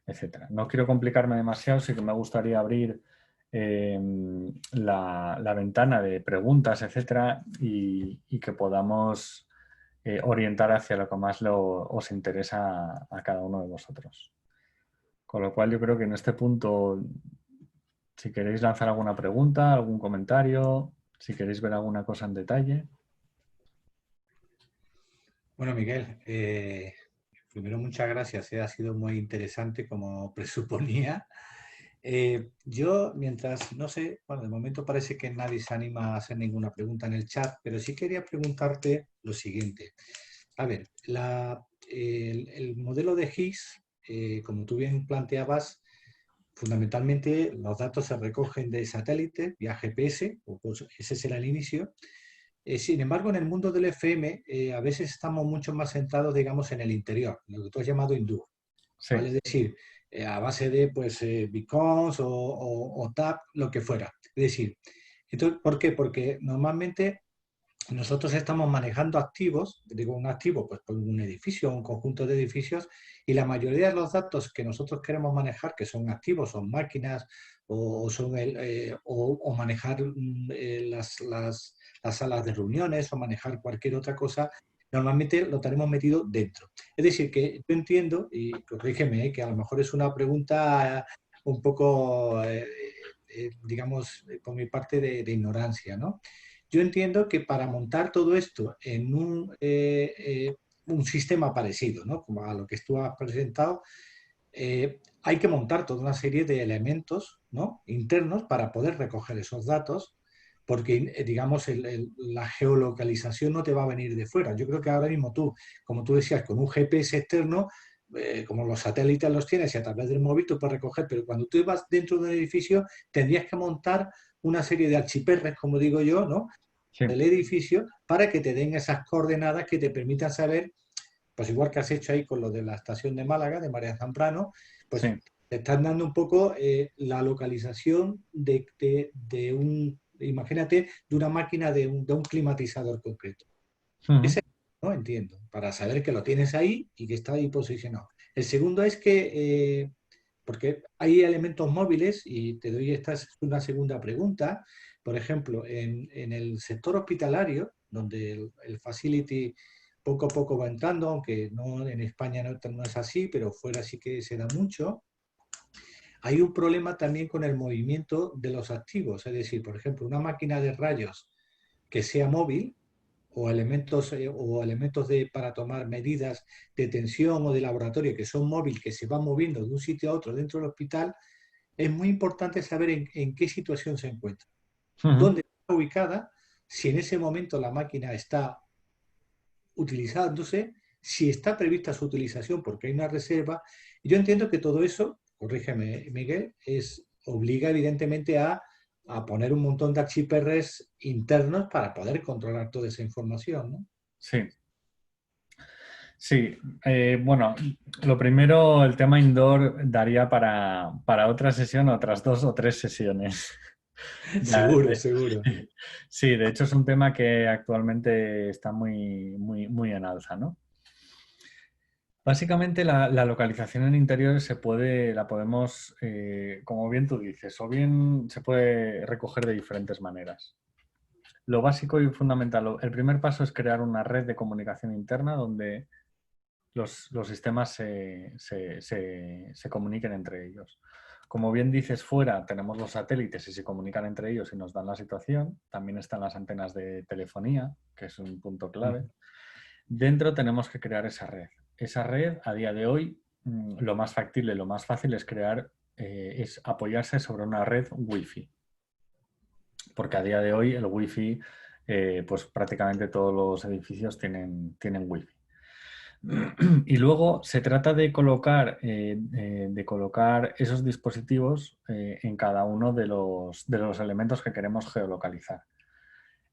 Speaker 2: etcétera. No quiero complicarme demasiado, sí que me gustaría abrir la ventana de preguntas, etcétera, y que podamos orientar hacia lo que más os interesa a cada uno de vosotros. Con lo cual yo creo que en este punto, si queréis lanzar alguna pregunta, algún comentario, si queréis ver alguna cosa en detalle.
Speaker 1: Bueno, Miguel, primero muchas gracias, ha sido muy interesante como presuponía. Yo, mientras, no sé, bueno, de momento parece que nadie se anima a hacer ninguna pregunta en el chat, pero sí quería preguntarte lo siguiente. A ver, el modelo de Higgs, como tú bien planteabas, fundamentalmente los datos se recogen de satélites vía GPS, pues ese será el inicio. Sin embargo, en el mundo del FM, a veces estamos mucho más centrados, digamos, en el interior, lo que tú has llamado hindú,
Speaker 2: Sí.
Speaker 1: ¿vale? Es decir, a base de pues, beacons o TAP, lo que fuera. Es decir, entonces, ¿por qué? Porque normalmente nosotros estamos manejando activos, digo un activo, pues por un edificio, un conjunto de edificios, y la mayoría de los datos que nosotros queremos manejar, que son activos, son máquinas o manejar las salas de reuniones o manejar cualquier otra cosa, normalmente lo tenemos metido dentro. Es decir, que yo entiendo, y corrígeme, que a lo mejor es una pregunta un poco, digamos, por mi parte de ignorancia, ¿no? Yo entiendo que para montar todo esto en un sistema parecido, ¿no? Como a lo que tú has presentado, hay que montar toda una serie de elementos, ¿no? Internos para poder recoger esos datos, porque, digamos, la geolocalización no te va a venir de fuera. Yo creo que ahora mismo tú, como tú decías, con un GPS externo, como los satélites los tienes y a través del móvil tú puedes recoger, pero cuando tú vas dentro de un edificio tendrías que montar una serie de archiperres, como digo yo, ¿no?
Speaker 2: Sí.
Speaker 1: Del edificio para que te den esas coordenadas que te permitan saber, pues igual que has hecho ahí con lo de la estación de Málaga, de María Zambrano, pues
Speaker 2: Sí.
Speaker 1: te están dando un poco la localización imagínate, de una máquina de un climatizador concreto.
Speaker 2: Uh-huh.
Speaker 1: Ese, ¿no? Entiendo, para saber que lo tienes ahí y que está ahí posicionado. El segundo es que, porque hay elementos móviles, y te doy esta es una segunda pregunta, por ejemplo, en el sector hospitalario, donde el facility poco a poco va entrando, aunque no, en España no es así, pero fuera sí que se da mucho, hay un problema también con el movimiento de los activos, es decir, por ejemplo, una máquina de rayos que sea móvil, o elementos para tomar medidas de tensión o de laboratorio que son móviles, que se van moviendo de un sitio a otro dentro del hospital, es muy importante saber en qué situación se encuentra,
Speaker 2: Uh-huh.
Speaker 1: dónde está ubicada, si en ese momento la máquina está utilizándose, si está prevista su utilización porque hay una reserva. Y yo entiendo que todo eso, corrígeme Miguel, obliga evidentemente a poner un montón de archiperres internos para poder controlar toda esa información, ¿no?
Speaker 2: Sí. Sí, bueno, lo primero, el tema indoor daría para otra sesión, otras 2 o 3 sesiones.
Speaker 1: Seguro, seguro.
Speaker 2: Sí, de hecho es un tema que actualmente está muy en alza, ¿no? Básicamente la localización en interiores la podemos, como bien tú dices, o bien se puede recoger de diferentes maneras. Lo básico y fundamental, el primer paso es crear una red de comunicación interna donde los sistemas se comuniquen entre ellos. Como bien dices, fuera tenemos los satélites y se comunican entre ellos y nos dan la situación. También están las antenas de telefonía, que es un punto clave. Dentro tenemos que crear esa red. Esa red, a día de hoy, lo más factible, lo más fácil es apoyarse sobre una red Wi-Fi. Porque a día de hoy el Wi-Fi, pues prácticamente todos los edificios tienen Wi-Fi. Y luego se trata de colocar esos dispositivos en cada uno de los elementos que queremos geolocalizar.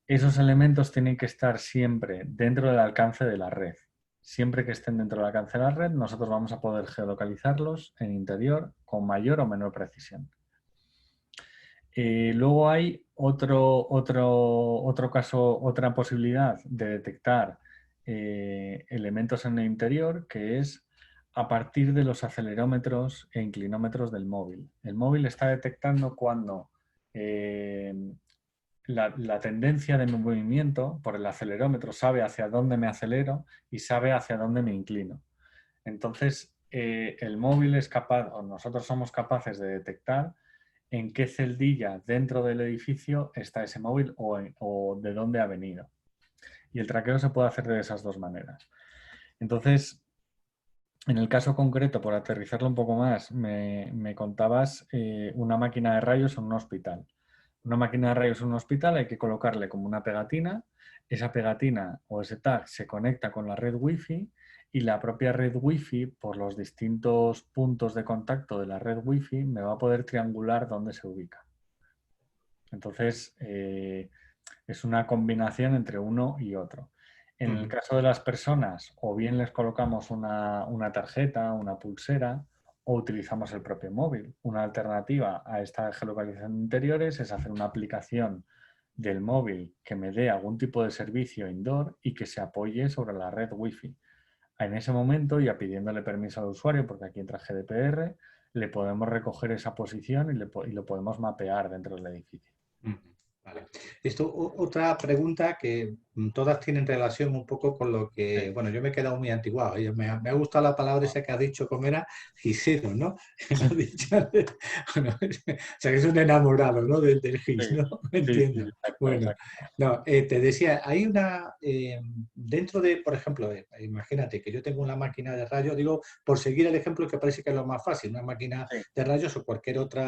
Speaker 2: Esos elementos tienen que estar siempre dentro del alcance de la red. siempre que estén dentro del alcance de la red, nosotros vamos a poder geolocalizarlos en interior con mayor o menor precisión. Luego hay otro caso, otra posibilidad de detectar elementos en el interior, que es a partir de los acelerómetros e inclinómetros del móvil. El móvil está detectando cuando la tendencia de mi movimiento por el acelerómetro sabe hacia dónde me acelero y sabe hacia dónde me inclino. Entonces, el móvil es capaz, o nosotros somos capaces de detectar en qué celdilla dentro del edificio está ese móvil o de dónde ha venido. Y el traqueo se puede hacer de esas dos maneras. Entonces, en el caso concreto, por aterrizarlo un poco más, me contabas una máquina de rayos en un hospital. Una máquina de rayos en un hospital hay que colocarle como una pegatina. Esa pegatina o ese tag se conecta con la red Wi-Fi y la propia red Wi-Fi, por los distintos puntos de contacto de la red Wi-Fi, me va a poder triangular dónde se ubica. Entonces, es una combinación entre uno y otro. En el caso de las personas, o bien les colocamos una tarjeta, una pulsera, o utilizamos el propio móvil. Una alternativa a esta geolocalización de interiores es hacer una aplicación del móvil que me dé algún tipo de servicio indoor y que se apoye sobre la red Wi-Fi. En ese momento, ya pidiéndole permiso al usuario, porque aquí entra GDPR, le podemos recoger esa posición y lo podemos mapear dentro del edificio.
Speaker 1: Vale. Otra pregunta que todas tienen relación un poco con lo que,
Speaker 2: Sí.
Speaker 1: bueno, yo me he quedado muy antiguado. Me ha gustado la palabra esa que has dicho, ¿cómo era? Gisero, ¿no? Me has dicho, bueno, o sea, que es un enamorado, ¿no? Del GIS,
Speaker 2: Sí,
Speaker 1: ¿no?
Speaker 2: sí,
Speaker 1: Entiendo.
Speaker 2: exacto,
Speaker 1: Bueno,
Speaker 2: exacto.
Speaker 1: no, te decía, hay una, dentro de, por ejemplo, imagínate que yo tengo una máquina de rayos, digo, por seguir el ejemplo que parece que es lo más fácil, una máquina
Speaker 2: Sí,
Speaker 1: de rayos o cualquier otro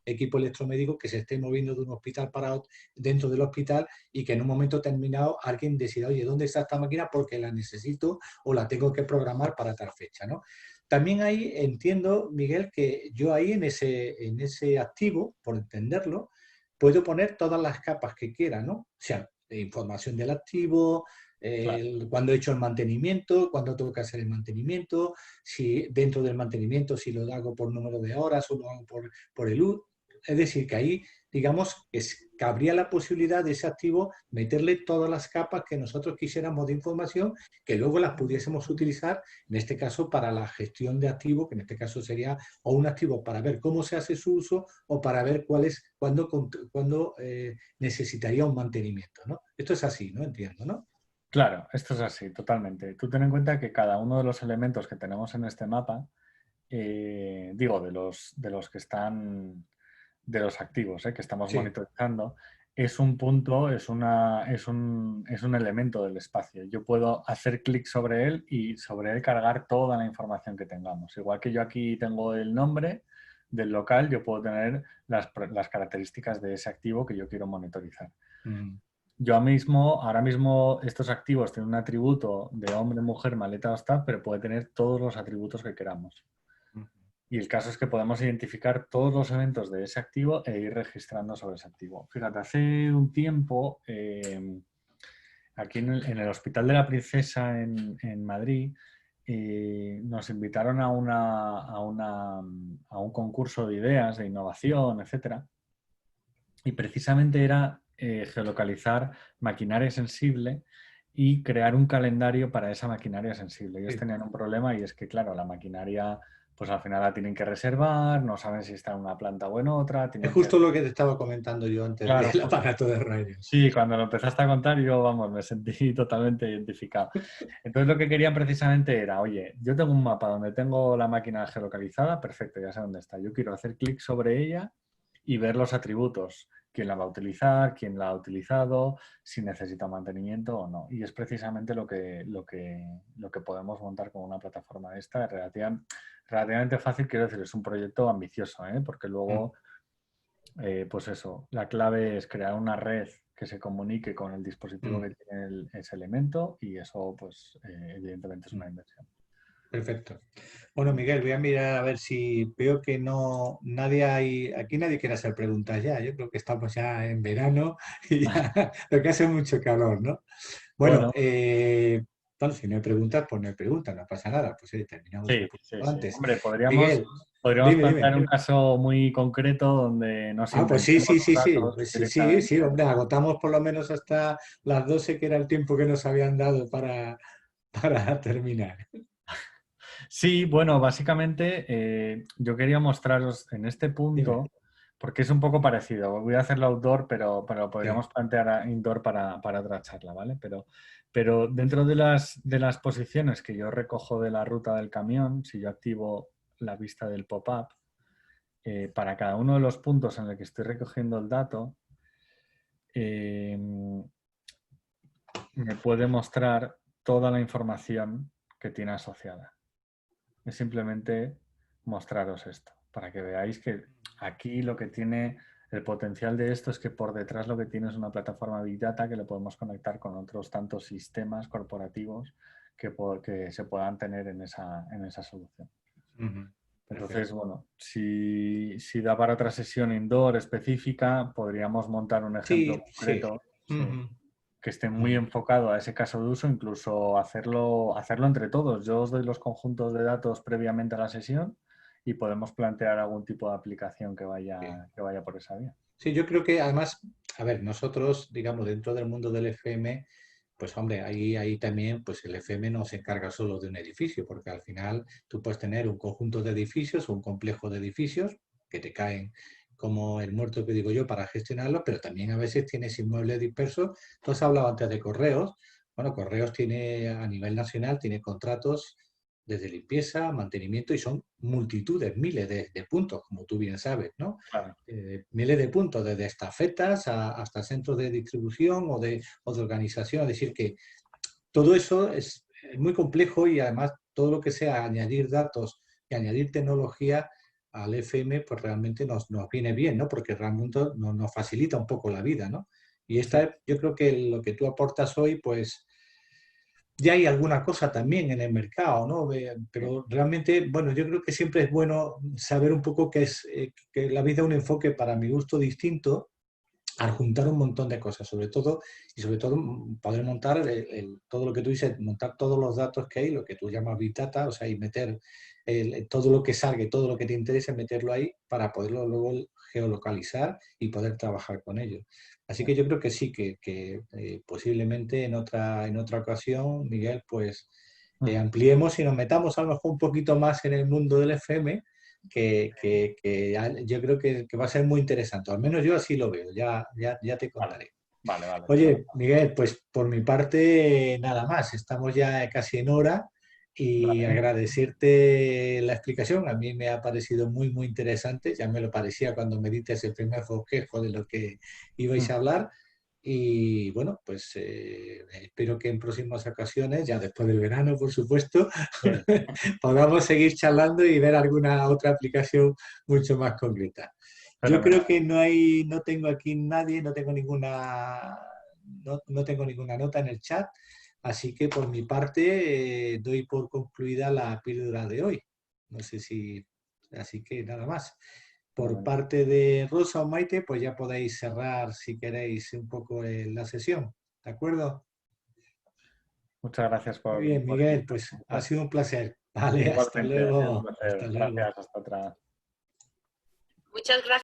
Speaker 1: equipo electromédico que se esté moviendo de un hospital para otro, dentro del hospital, y que en un momento determinado alguien decida, oye, ¿dónde está esta máquina? Porque la necesito o la tengo que programar para tal fecha, ¿no? También ahí entiendo, Miguel, que yo ahí en ese activo, por entenderlo, puedo poner todas las capas que quiera, ¿no? O sea, información del activo,
Speaker 2: claro.
Speaker 1: cuando he hecho el mantenimiento, cuando tengo que hacer el mantenimiento, si dentro del mantenimiento, si lo hago por número de horas o lo hago por el U. Es decir, que ahí, digamos, cabría la posibilidad de ese activo meterle todas las capas que nosotros quisiéramos de información, que luego las pudiésemos utilizar, en este caso, para la gestión de activo, que en este caso sería o un activo para ver cómo se hace su uso o para ver cuándo necesitaría un mantenimiento, ¿no? Esto es así, ¿no? Entiendo, ¿no?
Speaker 2: Claro, esto es así, totalmente. Tú ten en cuenta que cada uno de los elementos que tenemos en este mapa, digo, de los que están, de los activos, que estamos
Speaker 1: Sí.
Speaker 2: monitorizando, es un punto, es un elemento del espacio. Yo puedo hacer clic sobre él y sobre él cargar toda la información que tengamos. Igual que yo aquí tengo el nombre del local, yo puedo tener las características de ese activo que yo quiero monitorizar.
Speaker 1: Mm.
Speaker 2: Ahora mismo estos activos tienen un atributo de hombre, mujer, maleta o staff, pero puede tener todos los atributos que queramos. Y el caso es que podemos identificar todos los eventos de ese activo e ir registrando sobre ese activo. Fíjate, hace un tiempo, aquí en el Hospital de la Princesa en Madrid, nos invitaron a un concurso de ideas, de innovación, etcétera. Y precisamente era geolocalizar maquinaria sensible y crear un calendario para esa maquinaria sensible. Ellos
Speaker 1: Sí.
Speaker 2: tenían un problema y es que, claro, la maquinaria, pues al final la tienen que reservar, no saben si está en una planta o en otra,
Speaker 1: Es
Speaker 2: tienen que...
Speaker 1: justo lo que te estaba comentando yo antes
Speaker 2: Claro,
Speaker 1: del
Speaker 2: justo.
Speaker 1: aparato de rayos.
Speaker 2: Sí, cuando lo empezaste a contar yo, vamos, me sentí totalmente identificado. Entonces lo que querían precisamente era, oye, yo tengo un mapa donde tengo la máquina geolocalizada, perfecto, ya sé dónde está. Yo quiero hacer clic sobre ella y ver los atributos, quién la va a utilizar, quién la ha utilizado, si necesita mantenimiento o no. Y es precisamente lo que podemos montar con una plataforma de esta, relativamente fácil, quiero decir, es un proyecto ambicioso, porque luego, pues eso, la clave es crear una red que se comunique con el dispositivo que tiene ese elemento y eso, pues, evidentemente es una inversión.
Speaker 1: Perfecto. Bueno, Miguel, voy a mirar a ver si veo que aquí nadie quiere hacer preguntas ya. Yo creo que estamos ya en verano y ya, lo que hace mucho calor, ¿no? Bueno,
Speaker 2: Bueno,
Speaker 1: Bueno, si no hay preguntas, pues no hay preguntas, no pasa nada. Pues terminamos un
Speaker 2: Sí,
Speaker 1: poquito
Speaker 2: sí, sí.
Speaker 1: antes.
Speaker 2: Hombre, podríamos
Speaker 1: Miguel,
Speaker 2: Podríamos
Speaker 1: dime,
Speaker 2: plantear un
Speaker 1: dime.
Speaker 2: caso muy concreto donde nos
Speaker 1: Ah, pues sí,
Speaker 2: inventemos
Speaker 1: sí,
Speaker 2: los
Speaker 1: sí, sí.
Speaker 2: datos
Speaker 1: Pues sí, sí,
Speaker 2: directamente.
Speaker 1: sí, hombre, agotamos por lo menos hasta las 12, que era el tiempo que nos habían dado para terminar.
Speaker 2: Sí, bueno, básicamente yo quería mostraros en este
Speaker 1: Dime.
Speaker 2: punto, porque es un poco parecido. Voy a hacerlo outdoor, pero
Speaker 1: Sí.
Speaker 2: podríamos plantear a indoor para otra charla, ¿vale? Pero dentro de las posiciones que yo recojo de la ruta del camión, si yo activo la vista del pop-up, para cada uno de los puntos en el que estoy recogiendo el dato, eh, me puede mostrar toda la información que tiene asociada. Es simplemente mostraros esto, para que veáis que aquí lo que tiene el potencial de esto es que por detrás lo que tiene es una plataforma Big Data que le podemos conectar con otros tantos sistemas corporativos que se puedan tener en esa solución.
Speaker 1: Ujú.
Speaker 2: Entonces,
Speaker 1: Perfecto.
Speaker 2: bueno, si da para otra sesión indoor específica, podríamos montar un ejemplo
Speaker 1: Sí, sí.
Speaker 2: concreto, sí,
Speaker 1: Ujú,
Speaker 2: que esté muy
Speaker 1: ujú.
Speaker 2: enfocado a ese caso de uso, incluso hacerlo entre todos. Yo os doy los conjuntos de datos previamente a la sesión y podemos plantear algún tipo de aplicación
Speaker 1: Sí.
Speaker 2: que vaya por esa vía.
Speaker 1: Sí, yo creo que además, a ver, nosotros, digamos, dentro del mundo del FM, pues hombre, ahí también, pues el FM no se encarga solo de un edificio, porque al final tú puedes tener un conjunto de edificios o un complejo de edificios que te caen como el muerto, que digo yo, para gestionarlos, pero también a veces tienes inmuebles dispersos. Tú has hablado antes de Correos. Bueno, Correos tiene a nivel nacional, tiene contratos desde limpieza, mantenimiento, y son multitudes, miles de puntos, como tú bien sabes, ¿no?
Speaker 2: Claro.
Speaker 1: Miles de puntos, desde estafetas hasta centros de distribución o de organización. Es decir, que todo eso es muy complejo, y además todo lo que sea añadir datos y añadir tecnología al FM, pues realmente nos viene bien, ¿no? Porque realmente nos facilita un poco la vida, ¿no? Y
Speaker 2: Sí.
Speaker 1: yo creo que lo que tú aportas hoy, pues ya hay alguna cosa también en el mercado, ¿no?
Speaker 2: Sí.
Speaker 1: Pero realmente, bueno, yo creo que siempre es bueno saber un poco que la vida es un enfoque, para mi gusto, distinto, al juntar un montón de cosas, sobre todo poder montar todo lo que tú dices, montar todos los datos que hay, lo que tú llamas Big Data, o sea, y meter todo lo que salga, todo lo que te interese, meterlo ahí para poderlo luego geolocalizar y poder trabajar con ello. Así
Speaker 2: Sí.
Speaker 1: que yo creo que sí, posiblemente en otra ocasión, Miguel, pues
Speaker 2: Ujú.
Speaker 1: ampliemos y nos metamos a lo mejor un poquito más en el mundo del FM, que yo creo que va a ser muy interesante. Al menos yo así lo veo, ya te
Speaker 2: Vale,
Speaker 1: contaré.
Speaker 2: vale, vale,
Speaker 1: Oye,
Speaker 2: fenomenal.
Speaker 1: Miguel, pues por mi parte nada más, estamos ya casi en hora, y
Speaker 2: Vale.
Speaker 1: agradecerte la explicación. A mí me ha parecido muy, muy interesante, ya me lo parecía cuando me diste el primer bosquejo de lo que ibais
Speaker 2: Ujú.
Speaker 1: a hablar. Y bueno, pues espero que en próximas ocasiones, ya después del verano, por supuesto,
Speaker 2: Sí,
Speaker 1: podamos seguir charlando y ver alguna otra aplicación mucho más concreta. Yo creo
Speaker 2: fenomenal.
Speaker 1: que no tengo aquí nadie, no tengo ninguna nota en el chat, así que por mi parte doy por concluida la píldora de hoy. No sé si, así que nada más. Por
Speaker 2: Fenomenal.
Speaker 1: parte de Rosa o Maite, pues ya podéis cerrar, si queréis, un poco la sesión. ¿De acuerdo?
Speaker 2: Muchas gracias
Speaker 1: Muy bien,
Speaker 2: por
Speaker 1: Miguel,
Speaker 2: invitarme.
Speaker 1: pues ha sido un placer. Vale, hasta
Speaker 2: Igualmente, ha sido un
Speaker 1: luego. Hasta
Speaker 2: placer.
Speaker 1: luego.
Speaker 2: Gracias, hasta otra.
Speaker 3: Muchas gracias.